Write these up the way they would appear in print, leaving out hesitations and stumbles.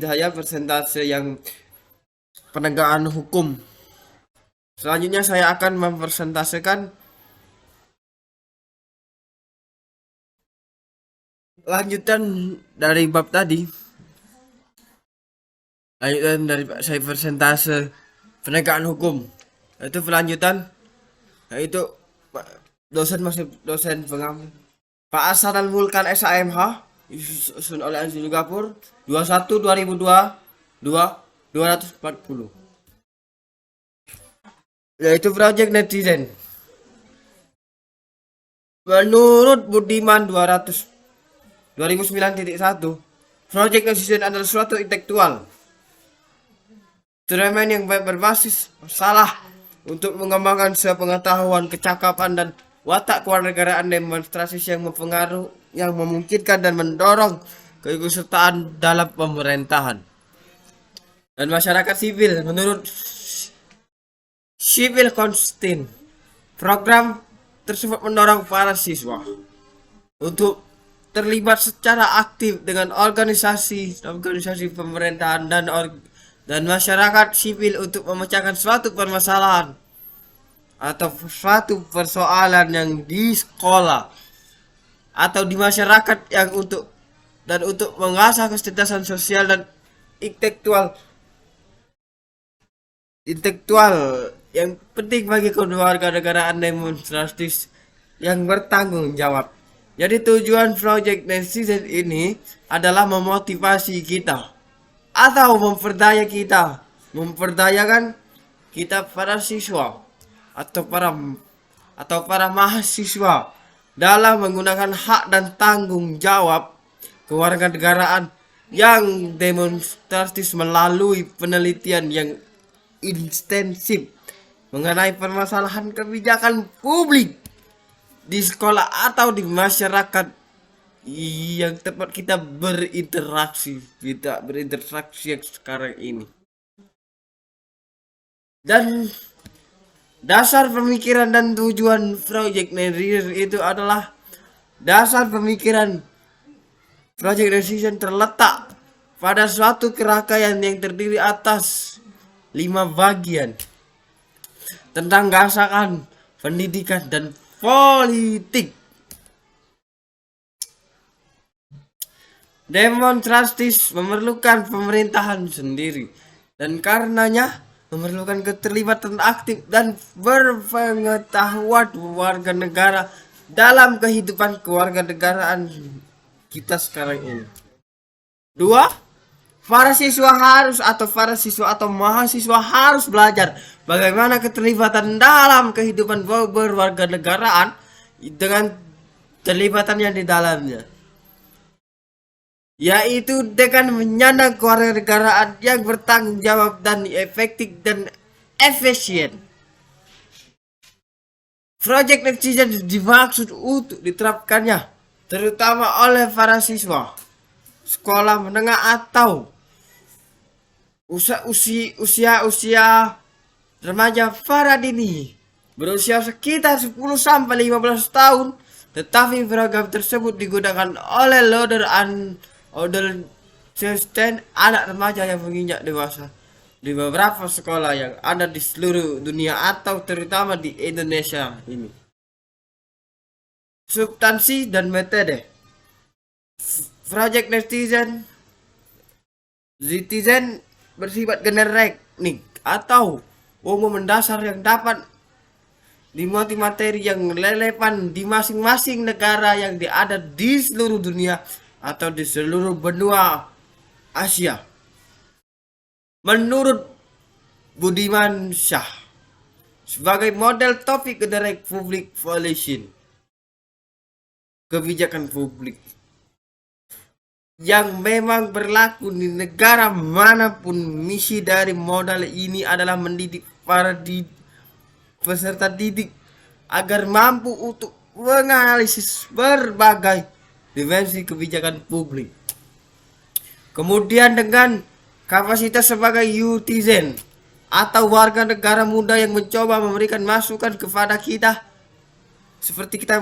Hidayah persentase yang penegakan hukum. Selanjutnya saya akan mempresentasekan lanjutan dari bab tadi. Lanjutan dari saya persentase penegakan hukum. Itu pelanjutan, yaitu dosen pengampu Pak Hasanul Mulkan SAMH disusun oleh Anzil Gapur 21 2002 240, yaitu Project Netizen. Menurut Budiman 200 2009.1, Project Netizen adalah suatu intelektual turnamen yang berbasis masalah untuk mengembangkan sepengetahuan, kecakapan, dan watak kewarganegaraan, demonstrasi yang memungkinkan dan mendorong keikutsertaan dalam pemerintahan dan masyarakat sipil. Menurut Sipil Konstin, program tersebut mendorong para siswa untuk terlibat secara aktif dengan organisasi pemerintahan dan masyarakat sipil untuk memecahkan suatu permasalahan atau suatu persoalan yang di sekolah atau di masyarakat yang untuk mengasah kecerdasan sosial dan intelektual yang penting bagi kewarganegaraan demonstratif yang bertanggung jawab. Jadi tujuan Project Netizen ini adalah memotivasi kita atau memperdayakan kita para siswa atau para mahasiswa dalam menggunakan hak dan tanggung jawab kewarganegaraan yang demonstratif melalui penelitian yang intensif mengenai permasalahan kebijakan publik di sekolah atau di masyarakat yang tempat kita berinteraksi yang sekarang ini. Dan dasar pemikiran dan tujuan Project Netizen itu adalah dasar pemikiran Project Netizen terletak pada suatu kerangkaian yang terdiri atas 5 bagian tentang keasakan, pendidikan, dan politik. Demonstratif memerlukan pemerintahan sendiri dan karenanya memerlukan keterlibatan aktif dan berpengetahuan warga negara dalam kehidupan kewarganegaraan kita sekarang ini. 2. Para siswa atau mahasiswa harus belajar bagaimana keterlibatan dalam kehidupan berwarganegaraan dengan terlibatannya di dalamnya, yaitu dengan menyandang kewarganegaraan yang bertanggung jawab dan efektif dan efisien. Project Netizen dimaksud untuk diterapkannya terutama oleh para siswa sekolah menengah atau usia remaja pada dini berusia sekitar 10 sampai 15 tahun, tetapi program tersebut digunakan oleh adolescent anak remaja yang menginjak dewasa di beberapa sekolah yang ada di seluruh dunia atau terutama di Indonesia ini. Substansi dan metode Project Netizen bersifat generik atau umum mendasar yang dapat dimuati materi yang relevan di masing-masing negara yang ada di seluruh dunia atau di seluruh benua Asia. Menurut Budiman Shah, sebagai model topik generik public policy, kebijakan publik yang memang berlaku di negara manapun, misi dari modal ini adalah mendidik para peserta didik agar mampu untuk menganalisis berbagai dimensi kebijakan publik. Kemudian dengan kapasitas sebagai citizen atau warga negara muda yang mencoba memberikan masukan kepada kita, seperti kita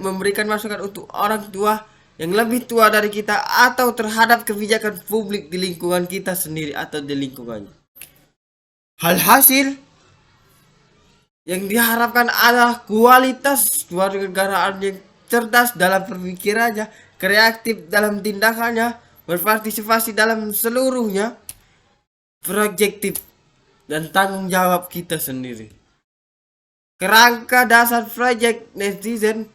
memberikan masukan untuk orang tua yang lebih tua dari kita atau terhadap kebijakan publik di lingkungan kita sendiri atau di lingkungannya. Hasil yang diharapkan adalah kualitas warganegaraan yang cerdas dalam berpikirannya, kreatif dalam tindakannya, berpartisipasi dalam seluruhnya, proaktif dan tanggung jawab kita sendiri. Kerangka dasar Project Netizen,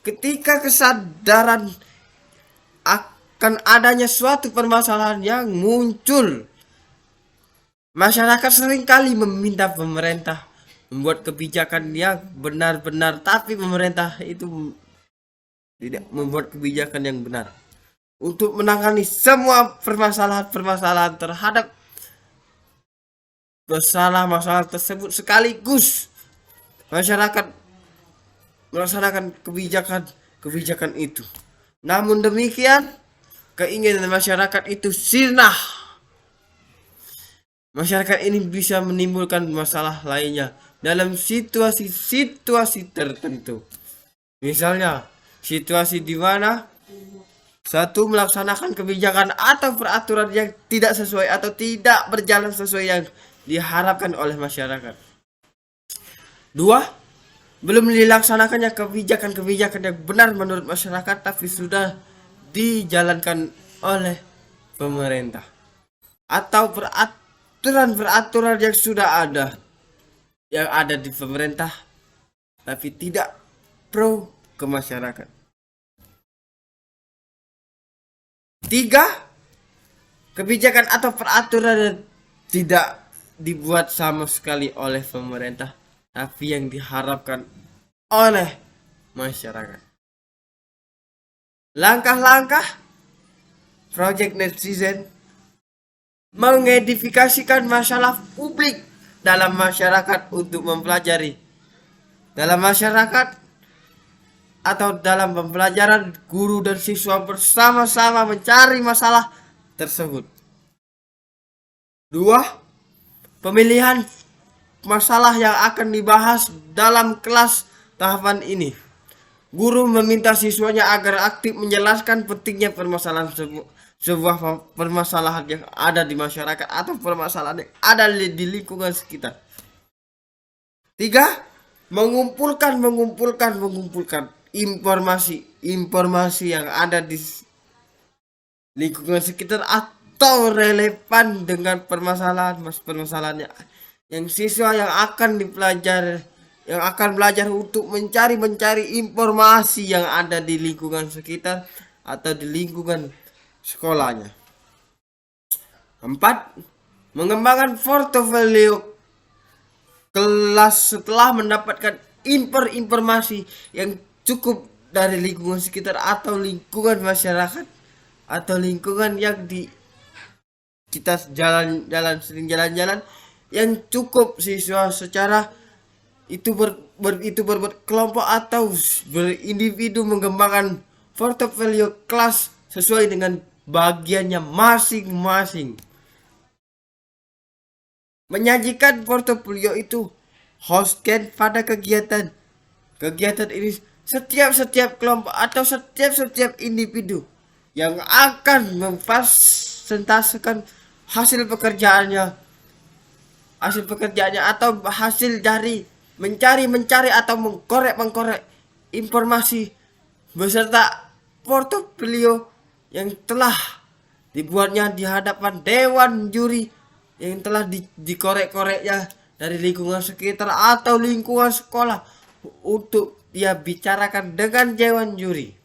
ketika kesadaran akan adanya suatu permasalahan yang muncul, masyarakat seringkali meminta pemerintah membuat kebijakan yang benar-benar, tapi pemerintah itu tidak membuat kebijakan yang benar untuk menangani semua permasalahan-permasalahan terhadap masalah tersebut sekaligus. Masyarakat melaksanakan kebijakan itu. Namun demikian, keinginan masyarakat itu sirna. Masyarakat ini bisa menimbulkan masalah lainnya dalam situasi-situasi tertentu. Misalnya, situasi di mana satu melaksanakan kebijakan atau peraturan yang tidak sesuai atau tidak berjalan sesuai yang diharapkan oleh masyarakat. Dua, belum dilaksanakannya kebijakan-kebijakan yang benar menurut masyarakat tapi sudah dijalankan oleh pemerintah. Atau peraturan yang sudah ada, yang ada di pemerintah tapi tidak pro ke masyarakat. Tiga, kebijakan atau peraturan yang tidak dibuat sama sekali oleh pemerintah tapi yang diharapkan oleh masyarakat. Langkah-langkah Project Netizen mengedifikasikan masalah publik dalam masyarakat untuk mempelajari. Dalam masyarakat atau dalam pembelajaran, guru dan siswa bersama-sama mencari masalah tersebut. Dua, pemilihan masalah yang akan dibahas dalam kelas tahapan ini. Guru meminta siswanya agar aktif menjelaskan pentingnya permasalahan sebuah permasalahan yang ada di masyarakat atau permasalahan yang ada di lingkungan sekitar. Tiga, mengumpulkan informasi yang ada di lingkungan sekitar atau relevan dengan permasalahannya yang siswa yang akan belajar untuk mencari informasi yang ada di lingkungan sekitar atau di lingkungan sekolahnya. 4. Mengembangkan portofolio kelas setelah mendapatkan informasi yang cukup dari lingkungan sekitar atau lingkungan masyarakat atau lingkungan yang kita sering jalan-jalan, yang cukup siswa secara itu berkelompok atau berindividu mengembangkan portofolio kelas sesuai dengan bagiannya masing-masing. Menyajikan portofolio itu hostkan pada kegiatan ini setiap kelompok atau setiap individu yang akan mempresentasikan hasil pekerjaannya atau hasil dari mencari atau mengkorek informasi beserta portofolio yang telah dibuatnya di hadapan dewan juri yang telah dikorek-koreknya dari lingkungan sekitar atau lingkungan sekolah untuk dia bicarakan dengan dewan juri.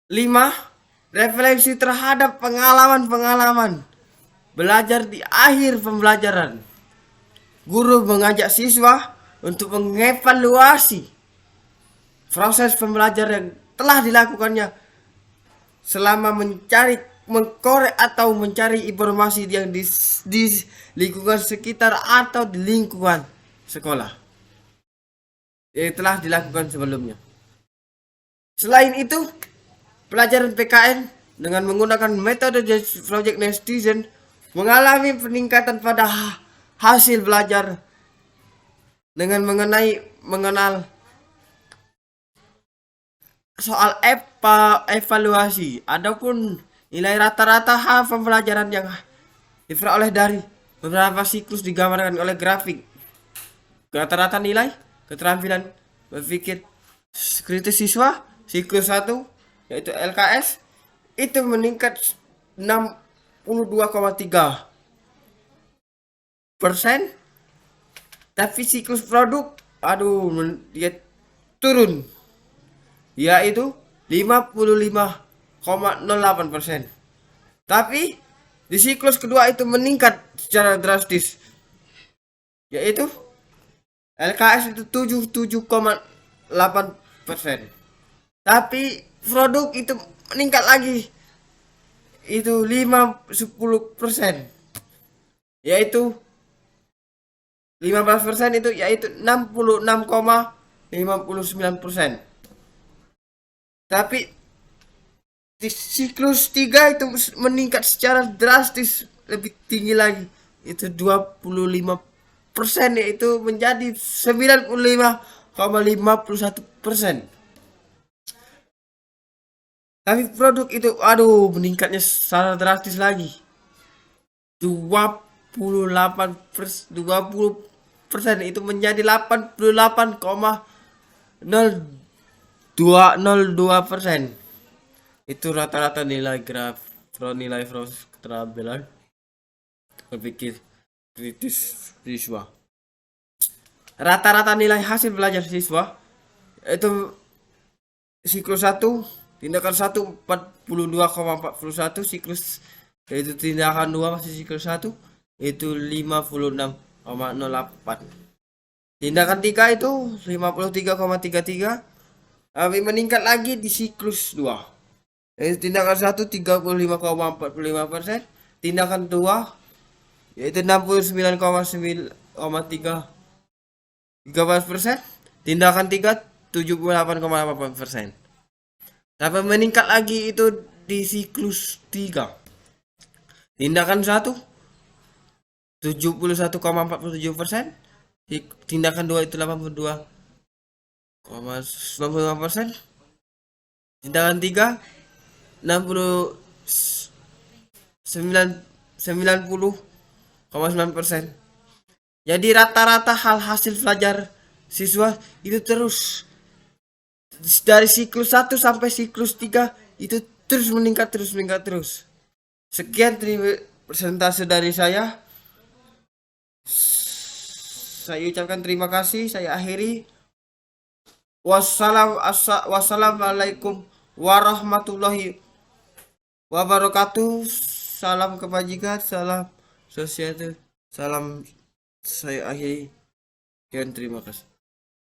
5. Refleksi terhadap pengalaman belajar di akhir pembelajaran. Guru mengajak siswa untuk mengevaluasi proses pembelajaran yang telah dilakukannya selama mengkorek atau mencari informasi yang di lingkungan sekitar atau di lingkungan sekolah yang telah dilakukan sebelumnya. Selain itu, pelajaran PKN dengan menggunakan metode Project Netizen mengalami peningkatan pada hasil belajar dengan mengenal soal evaluasi, adapun nilai rata-rata pembelajaran yang diperoleh dari beberapa siklus digambarkan oleh grafik. Rata-rata nilai keterampilan berpikir kritis siswa siklus 1 yaitu LKS itu meningkat 62,3%, tapi siklus produk dia turun yaitu 55,08%. Tapi di siklus kedua itu meningkat secara drastis yaitu LKS itu 77,8%. Tapi produk itu meningkat lagi itu 10%, yaitu 15% itu yaitu 66,59%. Tapi di siklus 3 itu meningkat secara drastis lebih tinggi lagi itu 25%, yaitu menjadi 95,51%. Tapi produk itu meningkatnya secara drastis lagi 20% itu menjadi 88,02%. Itu rata-rata nilai keterampilan berpikir kritis siswa. Rata-rata nilai hasil belajar siswa itu siklus 1 tindakan 1 42,41, siklus yaitu tindakan 2 masih siklus 1 itu 56,08. Tindakan 3 itu 53,33, tapi meningkat lagi di siklus 2. Tindakan 1 35,45%, tindakan 2 yaitu 69,13%, tindakan 3 78,8%. Tapi meningkat lagi itu di siklus 3. Tindakan 1 71,47%, tindakan 2 itu 82,95%, tindakan 3 90,9%. Jadi rata-rata hasil belajar siswa itu terus dari siklus 1 sampai siklus 3 itu terus meningkat terus. Sekian presentase dari saya. Saya ucapkan terima kasih. Saya akhiri. Wassalamualaikum warahmatullahi wabarakatuh. Salam kebajikan, salam sosial, salam. Saya akhiri. Sekian terima kasih.